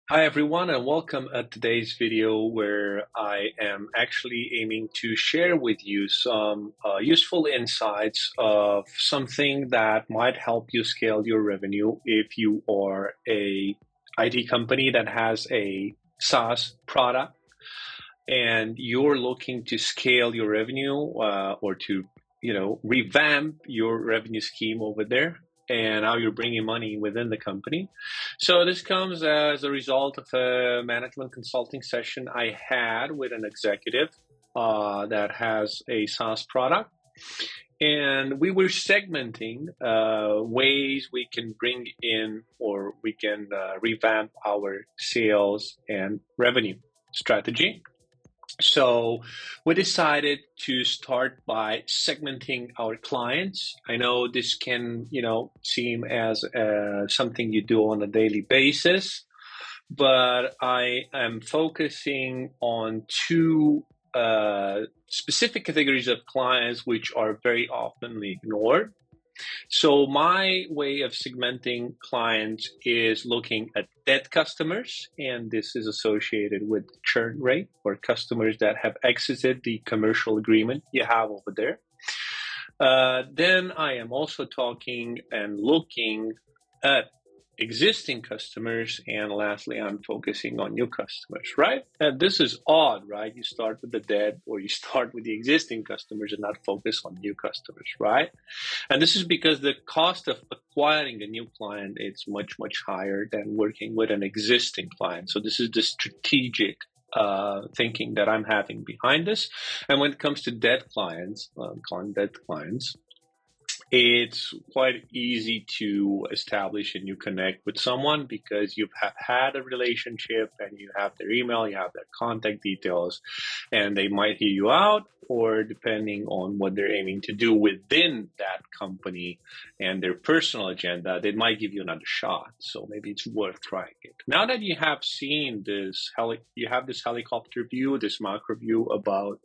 Hi everyone, and welcome at today's video where I am actually aiming to share with you some useful insights of something that might help you scale your revenue if you are a IT company that has a SaaS product and you're looking to scale your revenue or to revamp your revenue scheme over there and how you're bringing money within the company. So this comes as a result of a management consulting session I had with an executive that has a SaaS product. And we were segmenting ways we can bring in or we can revamp our sales and revenue strategy. So we decided to start by segmenting our clients. I know this can, seem as something you do on a daily basis, but I am focusing on two specific categories of clients which are very often ignored. So my way of segmenting clients is looking at dead customers, and this is associated with churn rate or customers that have exited the commercial agreement you have over there. Then I am also talking and looking at existing customers, and lastly, I'm focusing on new customers, right? And this is odd, right? You start with the dead or you start with the existing customers and not focus on new customers, right? And this is because the cost of acquiring a new client is much, much higher than working with an existing client. So this is the strategic thinking that I'm having behind this. And when it comes to dead clients, calling dead clients, it's quite easy to establish a new connect with someone because you have had a relationship and you have their email, you have their contact details, and they might hear you out, or depending on what they're aiming to do within that company and their personal agenda, they might give you another shot. So maybe it's worth trying it. Now that you have seen this, you have this helicopter view, this macro view about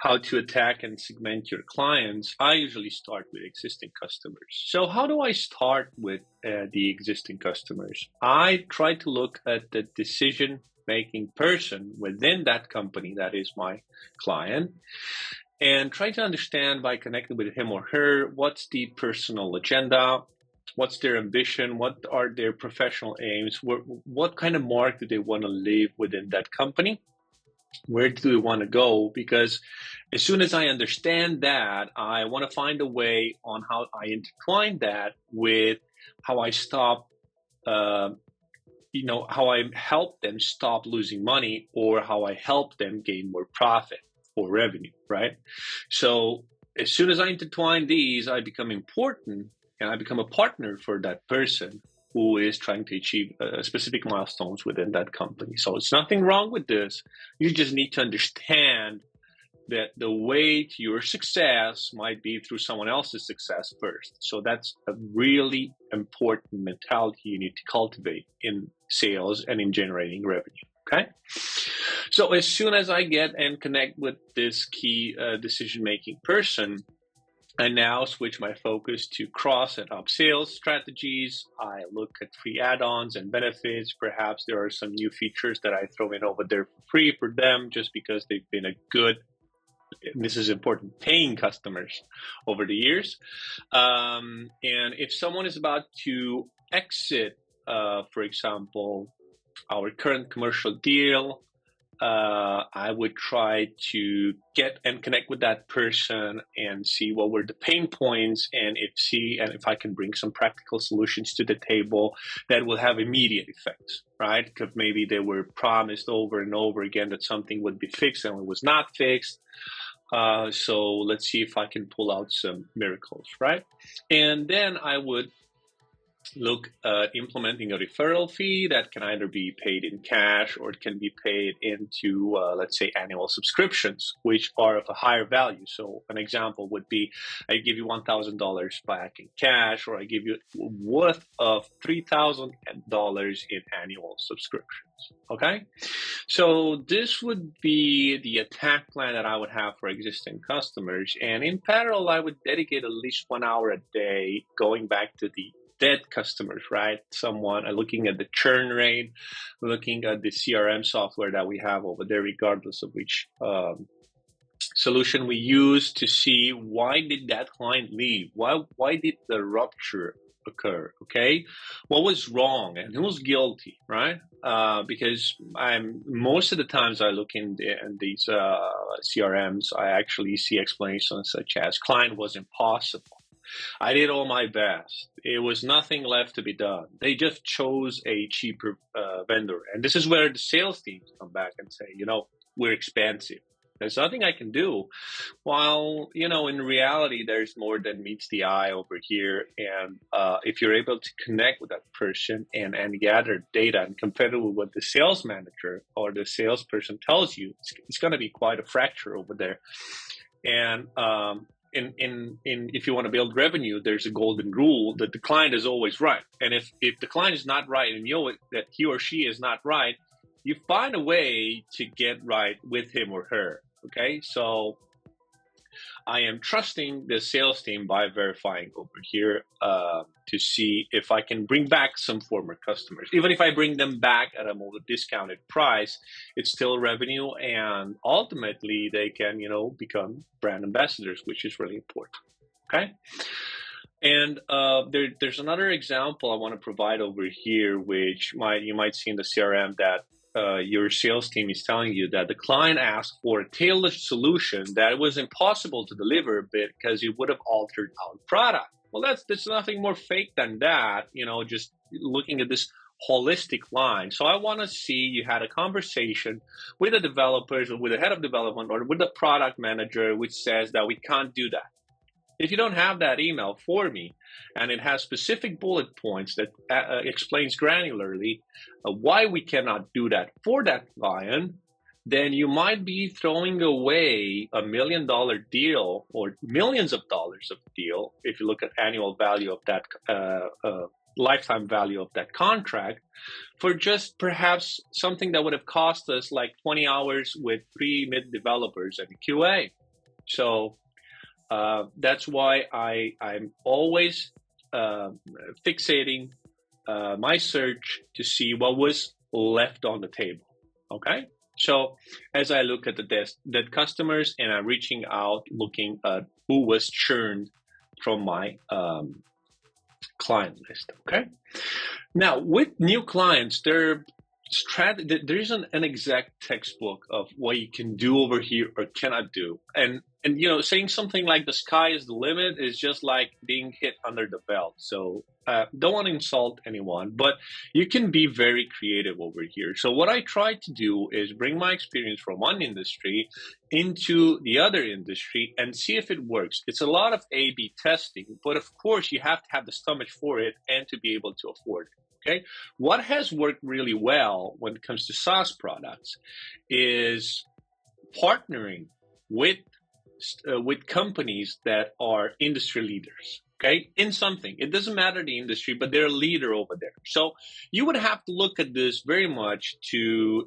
how to attack and segment your clients, I usually start with existing customers. So how do I start with the existing customers? I try to look at the decision-making person within that company that is my client and try to understand by connecting with him or her, what's the personal agenda, what's their ambition, what are their professional aims, what kind of mark do they want to leave within that company? Where do we want to go? Because as soon as I understand that, I want to find a way on how I intertwine that with how I stop, how I help them stop losing money or how I help them gain more profit or revenue, right? So as soon as I intertwine these, I become important and I become a partner for that person who is trying to achieve specific milestones within that company. So it's nothing wrong with this. You just need to understand that the way to your success might be through someone else's success first. So that's a really important mentality you need to cultivate in sales and in generating revenue, okay? So as soon as I get and connect with this key decision-making person, I now switch my focus to cross and up sales strategies. I look at free add-ons and benefits. Perhaps there are some new features that I throw in over there for free for them just because they've been a good, and this is important, paying customers over the years. And if someone is about to exit, for example, our current commercial deal, I would try to get and connect with that person and see what were the pain points and if I can bring some practical solutions to the table that will have immediate effects, right? Because maybe they were promised over and over again that something would be fixed and it was not fixed. So let's see if I can pull out some miracles, right? And then I would look at implementing a referral fee that can either be paid in cash or it can be paid into, let's say, annual subscriptions, which are of a higher value. So an example would be, I give you $1,000 back in cash, or I give you worth of $3,000 in annual subscriptions. Okay, so this would be the attack plan that I would have for existing customers. And in parallel, I would dedicate at least 1 hour a day going back to the dead customers, right? Someone looking at the churn rate, looking at the CRM software that we have over there, regardless of which solution we use, to see why did that client leave? Why did the rupture occur? Okay, what was wrong and who was guilty, right? Because most of the times I look in these CRMs, I actually see explanations such as client was impossible. I did all my best. It was nothing left to be done. They just chose a cheaper vendor. And this is where the sales teams come back and say, we're expensive. There's nothing I can do. While, in reality, there's more than meets the eye over here. And if you're able to connect with that person and gather data and compare it with what the sales manager or the salesperson tells you, it's going to be quite a fracture over there. And if you want to build revenue, there's a golden rule that the client is always right. And if the client is not right and you know that he or she is not right, you find a way to get right with him or her. Okay, so I am trusting the sales team by verifying over here to see if I can bring back some former customers. Even if I bring them back at a more discounted price, it's still revenue, and ultimately they can, become brand ambassadors, which is really important. Okay. And there's another example I want to provide over here, which you might see in the CRM, that your sales team is telling you that the client asked for a tailored solution that it was impossible to deliver because it would have altered our product. Well, that's nothing more fake than that, just looking at this holistic line. So I want to see you had a conversation with the developers or with the head of development or with the product manager, which says that we can't do that. If you don't have that email for me, and it has specific bullet points that explains granularly why we cannot do that for that client, then you might be throwing away $1 million deal or millions of dollars of deal if you look at annual value of that lifetime value of that contract for just perhaps something that would have cost us like 20 hours with pre-mid developers and QA. So that's why I'm always fixating my search to see what was left on the table. Okay, so as I look at the customers and I'm reaching out, looking at who was churned from my client list. Okay, now with new clients, there isn't an exact textbook of what you can do over here or cannot do. And saying something like the sky is the limit is just like being hit under the belt. So don't want to insult anyone, but you can be very creative over here. So what I try to do is bring my experience from one industry into the other industry and see if it works. It's a lot of A/B testing, but of course you have to have the stomach for it and to be able to afford it. Okay, what has worked really well when it comes to SaaS products is partnering with companies that are industry leaders. Okay, in something, it doesn't matter the industry, but they're a leader over there. So you would have to look at this very much to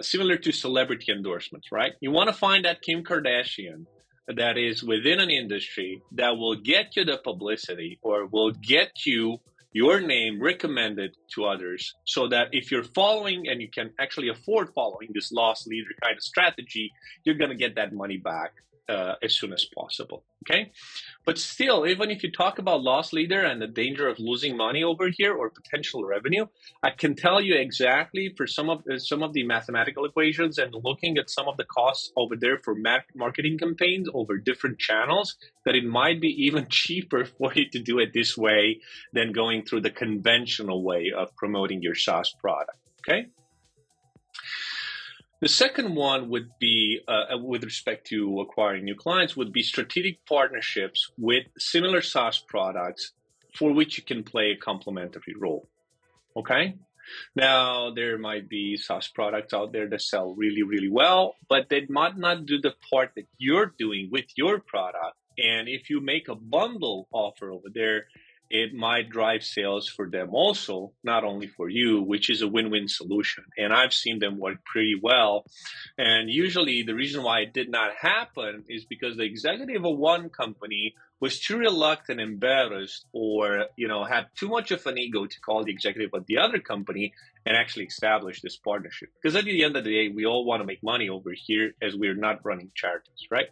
similar to celebrity endorsements, right? You want to find that Kim Kardashian that is within an industry that will get you the publicity or will get you your name recommended to others, so that if you're following and you can actually afford following this loss leader kind of strategy, you're going to get that money back as soon as possible. Okay, but still, even if you talk about loss leader and the danger of losing money over here or potential revenue, I can tell you exactly for some of the mathematical equations and looking at some of the costs over there for marketing campaigns over different channels, that it might be even cheaper for you to do it this way than going through the conventional way of promoting your SaaS product. Okay. The second one would be, with respect to acquiring new clients, would be strategic partnerships with similar SaaS products for which you can play a complementary role. Okay? Now, there might be SaaS products out there that sell really, really well, but they might not do the part that you're doing with your product. And if you make a bundle offer over there, it might drive sales for them also, not only for you, which is a win-win solution. And I've seen them work pretty well. And usually the reason why it did not happen is because the executive of one company was too reluctant, embarrassed, or had too much of an ego to call the executive of the other company and actually establish this partnership. Because at the end of the day, we all want to make money over here, as we're not running charities, right?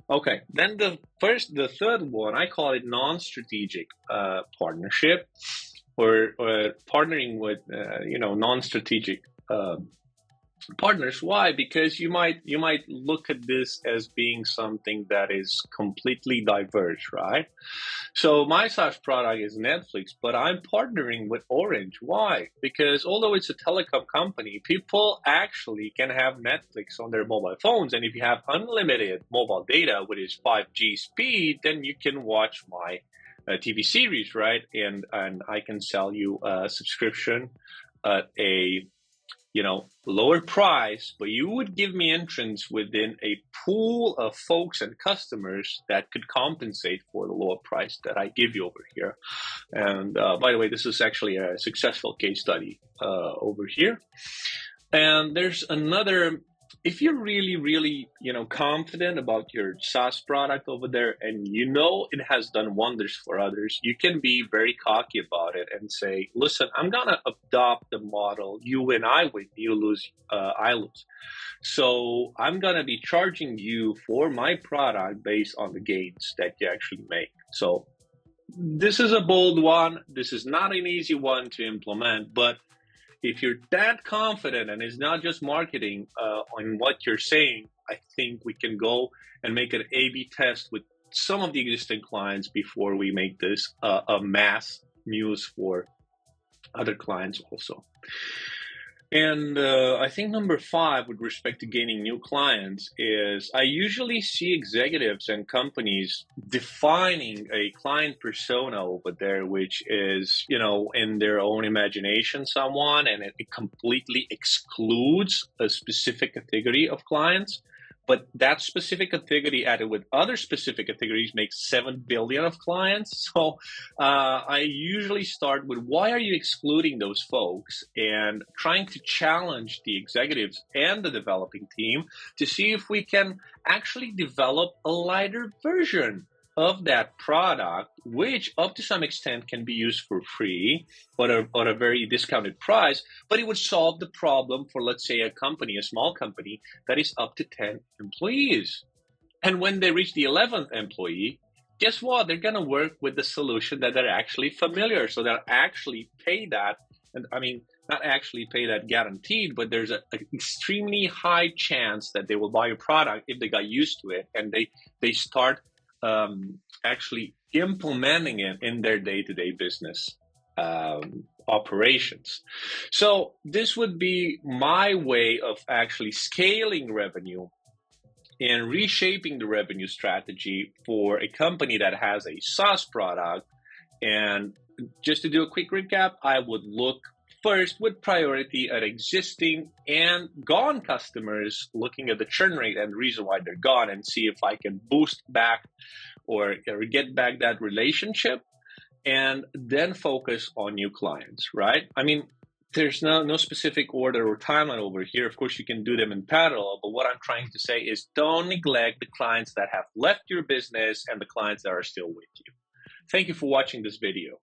Okay, then the third one, I call it non-strategic partnership, or partnering with non-strategic partners. Why? Because you might look at this as being something that is completely diverse, right? So my SaaS product is Netflix, but I'm partnering with Orange. Why? Because although it's a telecom company, people actually can have Netflix on their mobile phones, and if you have unlimited mobile data, which is 5G speed, then you can watch my TV series, right? And I can sell you a subscription at a lower price, but you would give me entrance within a pool of folks and customers that could compensate for the lower price that I give you over here. And by the way, this is actually a successful case study over here. And there's another. If you're really, really, confident about your SaaS product over there, and it has done wonders for others, you can be very cocky about it and say, listen, I'm going to adopt the model. You win, I win. You lose, I lose. So I'm going to be charging you for my product based on the gains that you actually make. So this is a bold one. This is not an easy one to implement, but if you're that confident and it's not just marketing on what you're saying, I think we can go and make an A/B test with some of the existing clients before we make this a mass news for other clients also. And I think number 5, with respect to gaining new clients, is I usually see executives and companies defining a client persona over there, which is, in their own imagination, someone, and it completely excludes a specific category of clients. But that specific category added with other specific categories makes 7 billion of clients. So I usually start with, why are you excluding those folks? And trying to challenge the executives and the developing team to see if we can actually develop a lighter version of that product, which up to some extent can be used for free or at a very discounted price, but it would solve the problem for, let's say, a small company that is up to 10 employees. And when they reach the 11th employee, guess what? They're going to work with the solution that they're actually familiar. So they'll actually pay that. And I mean, not actually pay that guaranteed, but there's an extremely high chance that they will buy your product if they got used to it and they start actually implementing it in their day-to-day business operations. So this would be my way of actually scaling revenue and reshaping the revenue strategy for a company that has a SaaS product. And just to do a quick recap, I would look first with priority at existing and gone customers, looking at the churn rate and the reason why they're gone, and see if I can boost back or get back that relationship, and then focus on new clients, right? I mean, there's no specific order or timeline over here. Of course, you can do them in parallel, but what I'm trying to say is don't neglect the clients that have left your business and the clients that are still with you. Thank you for watching this video.